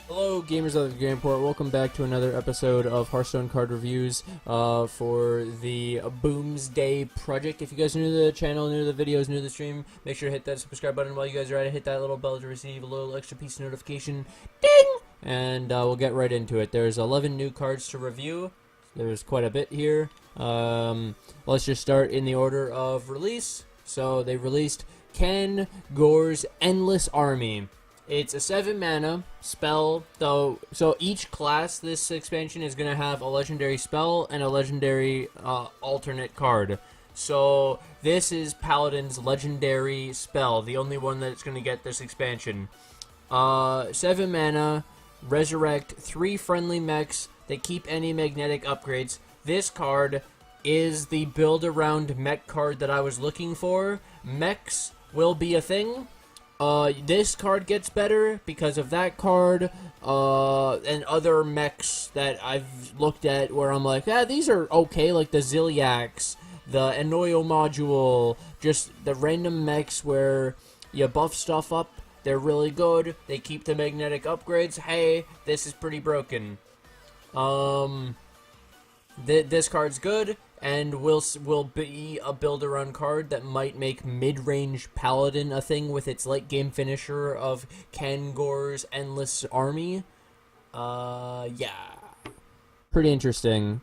Hello, gamers of the Gameport. Welcome back to another episode of Hearthstone card reviews for the Boomsday project. If you guys are new to the channel, new to the videos, new to the stream, make sure to hit that subscribe button while you guys are at it. Hit that little bell to receive a little extra piece of notification. Ding! And we'll get right into it. There's 11 new cards to review. There's quite a bit here. Let's just start in the order of release. So they released Kangor's Endless Army. It's a 7 mana spell, though. So each class this expansion is going to have a legendary spell and a legendary alternate card. So this is Paladin's legendary spell, the only one that's going to get this expansion. 7 mana, resurrect 3 friendly mechs that keep any magnetic upgrades. This card is the build around mech card that I was looking for. Mechs will be a thing. This card gets better because of that card, and other mechs that I've looked at where I'm like, these are okay, like the Ziliax, the Enoyo module, just the random mechs where you buff stuff up, they're really good, they keep the magnetic upgrades, hey, this is pretty broken. This card's good, and will be a build-around card that might make mid-range Paladin a thing with its late-game finisher of Kangor's Endless Army. Yeah. Pretty interesting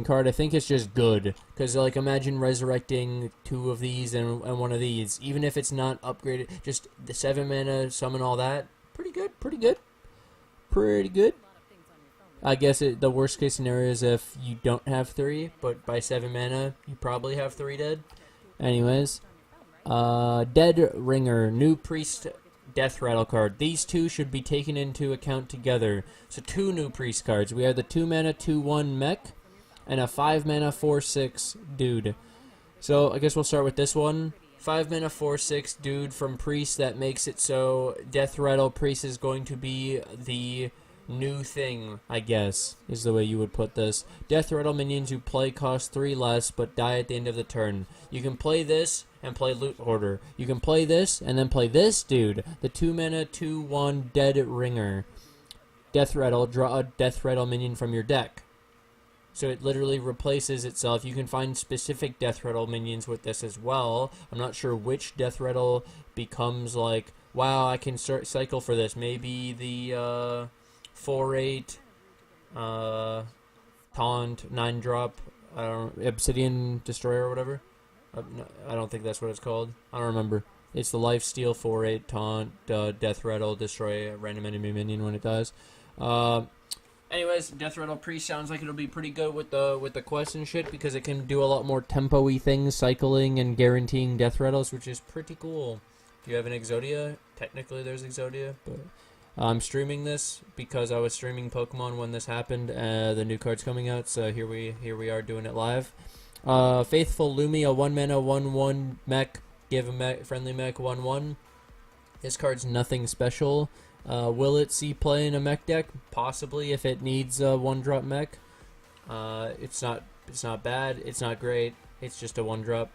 card. I think it's just good, because, like, imagine resurrecting 2 of these and 1 of these, even if it's not upgraded, just the 7 mana, summon all that. Pretty good. I guess the worst case scenario is if you don't have 3, but by 7 mana, you probably have 3 dead. Anyways, Dead Ringer, new priest death rattle card. These 2 should be taken into account together. So 2 new priest cards. We have the 2 mana 2/1 mech and a 5 mana 4/6 dude. So I guess we'll start with this one. 5 mana 4/6 dude from priest that makes it so death rattle priest is going to be the new thing, I guess, is the way you would put this. Death rattle minions who play cost 3 less but die at the end of the turn. You can play this and play Loot Hoarder. You can play this and then play this dude, the 2 mana 2/1 Dead Ringer. Death rattle, draw a death rattle minion from your deck. So it literally replaces itself. You can find specific death rattle minions with this as well. I'm not sure which death rattle becomes like, wow, I can start cycle for this. Maybe the 4/8 taunt 9-drop obsidian destroyer or whatever. No, I don't think that's what it's called. I don't remember. It's the lifesteal 4/8 taunt death rattle destroy a random enemy minion when it dies. Anyways, death rattle priest sounds like it'll be pretty good with the quest and shit, because it can do a lot more tempo-y things, cycling and guaranteeing death rattles, which is pretty cool. Do you have an Exodia? Technically there's Exodia, but I'm streaming this because I was streaming Pokemon when this happened. The new card's coming out, so here we are doing it live. Faithful Lumi, a 1 mana 1/1 mech. Give a friendly mech 1/1. This card's nothing special. Will it see play in a mech deck? Possibly, if it needs a 1-drop mech. It's not bad. It's not great. It's just a 1-drop.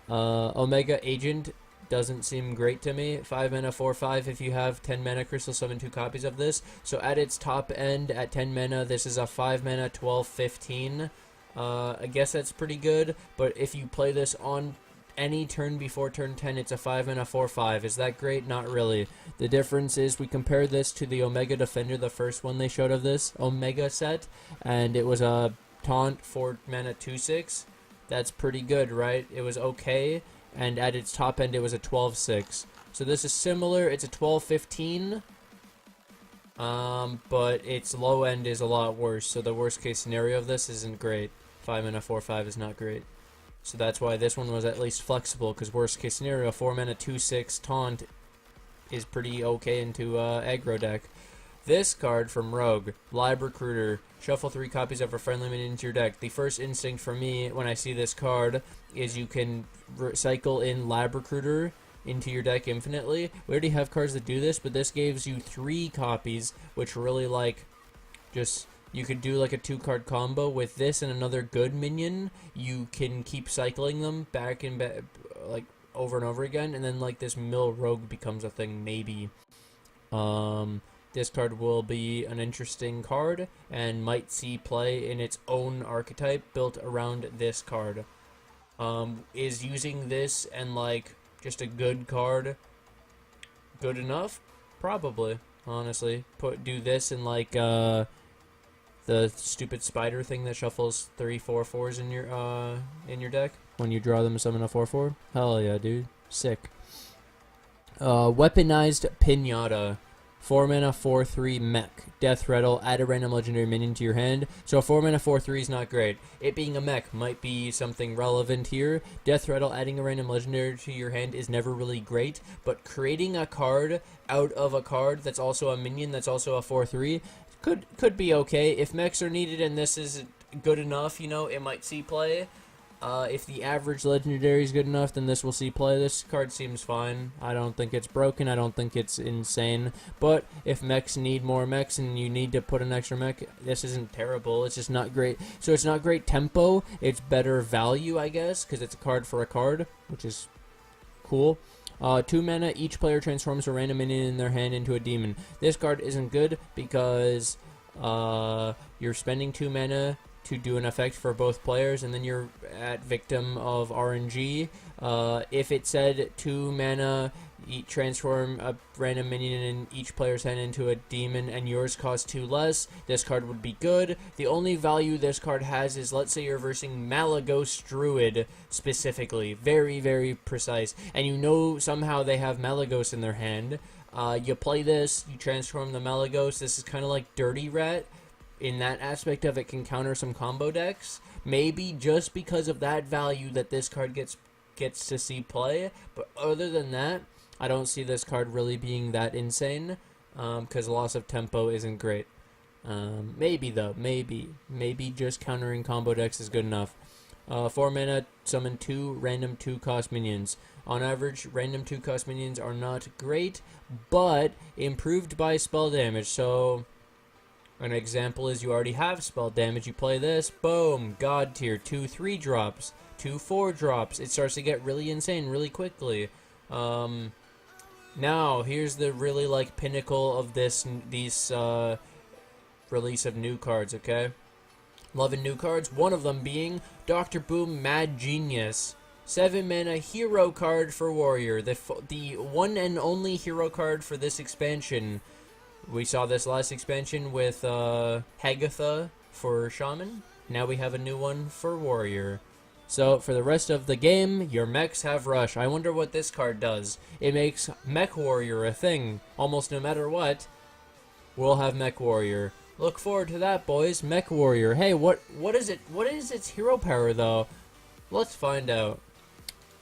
Omega Agent doesn't seem great to me. 5 mana 4/5. If you have 10 mana crystal, summon 2 copies of this. So at its top end, at 10 mana, this is a 5 mana 12/15. I guess that's pretty good, but if you play this on any turn before turn 10, it's a 5 mana 4/5. Is that great? Not really. The difference is we compare this to the Omega Defender, the first one they showed of this Omega set, and it was a taunt 4 mana 2/6. That's pretty good, right? It was okay. And at its top end, it was a 12/6. So this is similar. It's a 12/15. But its low end is a lot worse. So the worst case scenario of this isn't great. 5 mana 4/5 is not great. So that's why this one was at least flexible. Because worst case scenario, 4 mana 2/6 taunt is pretty okay into aggro deck. This card from Rogue, Lab Recruiter. Shuffle 3 copies of a friendly minion into your deck. The first instinct for me when I see this card is you can cycle in Lab Recruiter into your deck infinitely. We already have cards that do this, but this gives you 3 copies, which really, like, just, you could do like a 2-card combo with this and another good minion. You can keep cycling them back and like over and over again, and then like this mill rogue becomes a thing maybe. this card will be an interesting card and might see play in its own archetype built around this card. Is using this and like just a good card good enough? Probably, honestly. Do this and like the stupid spider thing that shuffles 3 4/4s in your deck when you draw them and summon a 4/4. Hell yeah, dude. Sick. Weaponized Pinata. 4 mana 4/3 mech. Death Rattle, add a random legendary minion to your hand. So a 4 mana 4/3 is not great. It being a mech might be something relevant here. Death Rattle, adding a random legendary to your hand is never really great, but creating a card out of a card that's also a minion that's also a 4/3 could be okay. If mechs are needed and this is good enough, you know, it might see play. If the average legendary is good enough, then this will see play. This card seems fine. I don't think it's broken. I don't think it's insane. But if mechs need more mechs and you need to put an extra mech, this isn't terrible. It's just not great. So it's not great tempo. It's better value, I guess, because it's a card for a card, which is cool. 2 mana, each player transforms a random minion in their hand into a demon. This card isn't good because you're spending 2 mana to do an effect for both players, and then you're at victim of RNG. If it said 2 mana, transform a random minion in each player's hand into a demon, and yours costs 2 less, this card would be good. The only value this card has is, let's say you're versing Malagos Druid specifically. Very, very precise. And you know somehow they have Malagos in their hand. You play this, you transform the Malagos. This is kind of like Dirty Rat. In that aspect of it, can counter some combo decks. Maybe just because of that value that this card gets to see play. But other than that, I don't see this card really being that insane. Because loss of tempo isn't great. Maybe though. Maybe just countering combo decks is good enough. 4 mana, summon 2 random 2-cost minions. On average, random 2-cost minions are not great, but improved by spell damage. So an example is you already have spell damage, you play this, boom, god tier, 2 3-drops, 2 4-drops. It starts to get really insane really quickly. Now, here's the really like pinnacle of these release of new cards, okay? Loving new cards, one of them being Dr. Boom Mad Genius. 7 mana hero card for warrior, the one and only hero card for this expansion. We saw this last expansion with Hagatha for shaman. Now we have a new one for warrior. So for the rest of the game, your mechs have rush. I wonder what this card does. It makes mech warrior a thing. Almost no matter what, we'll have mech warrior. Look forward to that, boys. Mech warrior. Hey, what is it? What is its hero power though? Let's find out.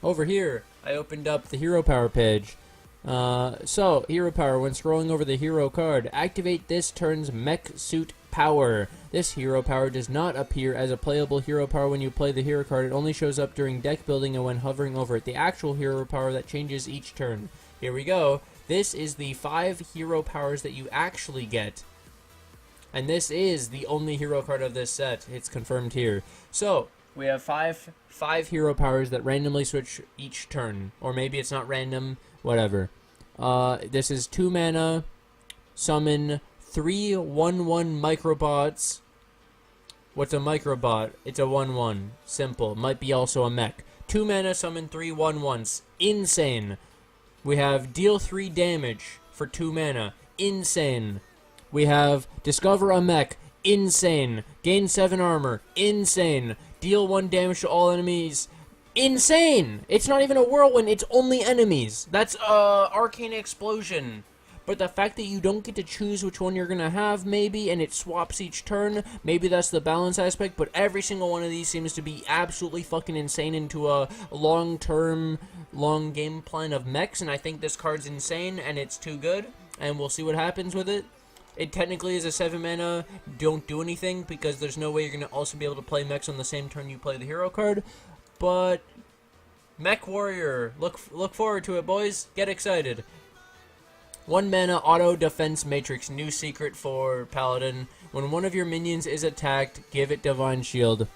Over here, I opened up the hero power page. So, hero power, when scrolling over the hero card, activate this turn's mech suit power. This hero power does not appear as a playable hero power when you play the hero card. It only shows up during deck building and when hovering over it. The actual hero power that changes each turn. Here we go. This is the 5 hero powers that you actually get. And this is the only hero card of this set. It's confirmed here. So, we have five hero powers that randomly switch each turn. Or maybe it's not random. Whatever. This is 2 mana, summon 3 1/1 microbots. What's a microbot? It's a 1/1. Simple. Might be also a mech. 2 mana, summon 3 1/1s. Insane. We have deal 3 damage for 2 mana. Insane. We have discover a mech. Insane. Gain 7 armor. Insane. Deal 1 damage to all enemies. Insane! It's not even a whirlwind, it's only enemies. That's arcane explosion. But the fact that you don't get to choose which one you're gonna have, maybe, and it swaps each turn, maybe that's the balance aspect, but every single one of these seems to be absolutely fucking insane into a long-term, long game plan of mechs, and I think this card's insane, and it's too good, and we'll see what happens with it. It technically is a 7 mana, don't do anything, because there's no way you're gonna also be able to play mechs on the same turn you play the hero card. But Mech Warrior, look forward to it, boys. Get excited. 1 mana auto defense matrix, new secret for paladin. When one of your minions is attacked, give it divine shield.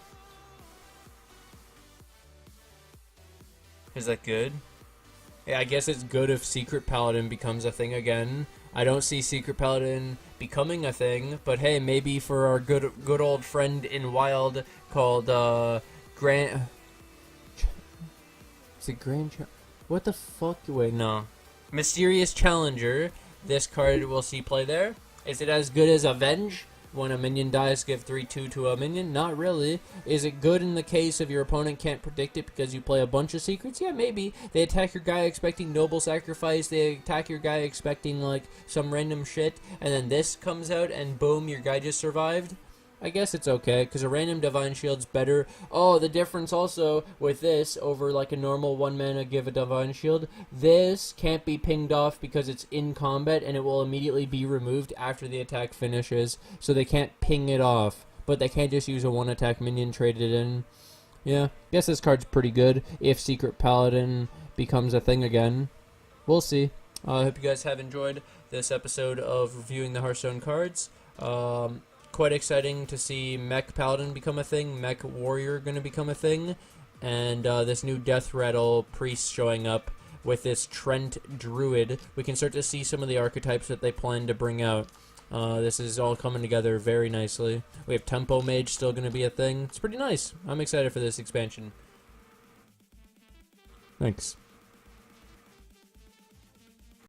Is that good? Yeah, I guess it's good if secret paladin becomes a thing again. I don't see Secret Paladin becoming a thing, but hey, maybe for our good old friend in Wild called Grant. Is it what the fuck? Wait, no. Mysterious Challenger. This card we'll see play there. Is it as good as Avenge? When a minion dies, give 3/2 to a minion? Not really. Is it good in the case of your opponent can't predict it because you play a bunch of secrets? Yeah, maybe. They attack your guy expecting Noble Sacrifice, they attack your guy expecting, like, some random shit, and then this comes out and boom, your guy just survived? I guess it's okay, because a random Divine Shield's better. Oh, the difference also with this over like a normal 1 mana give a Divine Shield, this can't be pinged off because it's in combat and it will immediately be removed after the attack finishes, so they can't ping it off. But they can't just use a 1-attack minion traded in. Yeah, guess this card's pretty good if Secret Paladin becomes a thing again. We'll see. I hope you guys have enjoyed this episode of reviewing the Hearthstone cards. Quite exciting to see Mech Paladin become a thing, Mech Warrior going to become a thing, and this new Death Rattle Priest showing up with this Trent Druid. We can start to see some of the archetypes that they plan to bring out. This is all coming together very nicely. We have Tempo Mage still going to be a thing. It's pretty nice. I'm excited for this expansion. Thanks.